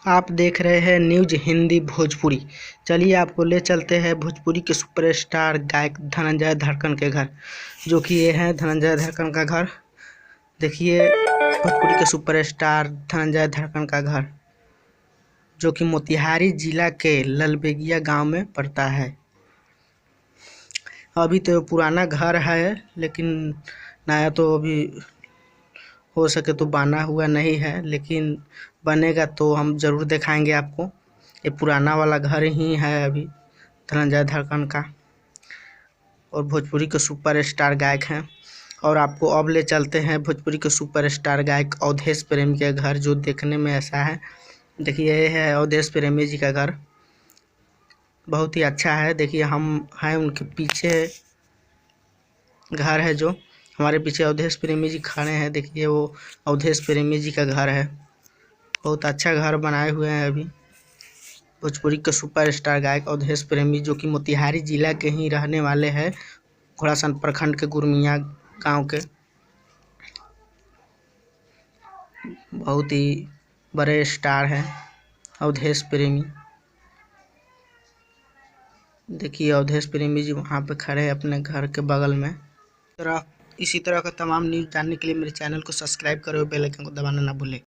आप देख रहे हैं न्यूज हिंदी भोजपुरी। चलिए आपको ले चलते हैं भोजपुरी के सुपरस्टार गायक धनंजय धड़कन के घर, जो कि ये है धनंजय धड़कन का घर। देखिए भोजपुरी के सुपरस्टार धनंजय धड़कन का घर, जो कि मोतिहारी जिला के ललबेगिया गांव में पड़ता है। अभी तो पुराना घर है, लेकिन नया तो अभी हो सके तो बना हुआ नहीं है, लेकिन बनेगा तो हम ज़रूर दिखाएंगे आपको। ये पुराना वाला घर ही है अभी धनंजय धड़कन का, और भोजपुरी के सुपरस्टार गायक हैं। और आपको अब ले चलते हैं भोजपुरी के सुपरस्टार गायक अवधेश प्रेमी के घर, जो देखने में ऐसा है। देखिए ये है अवधेश प्रेमी जी का घर, बहुत ही अच्छा है। देखिए हम हैं उनके पीछे, घर है जो हमारे पीछे अवधेश प्रेमी जी खड़े हैं। देखिए वो अवधेश प्रेमी जी का घर है, बहुत अच्छा घर बनाए हुए हैं अभी भोजपुरी के सुपरस्टार गायक अवधेश प्रेमी, जो कि मोतिहारी जिला के ही रहने वाले हैं, घोड़ासन प्रखंड के गुरमिया गांव के। बहुत ही बड़े स्टार हैं अवधेश प्रेमी। देखिए अवधेश प्रेमी जी वहाँ पे खड़े हैं अपने घर के बगल में। इसी तरह का तमाम न्यूज़ जानने के लिए मेरे चैनल को सब्सक्राइब करो, बेल आइकन को दबाना ना भूलें।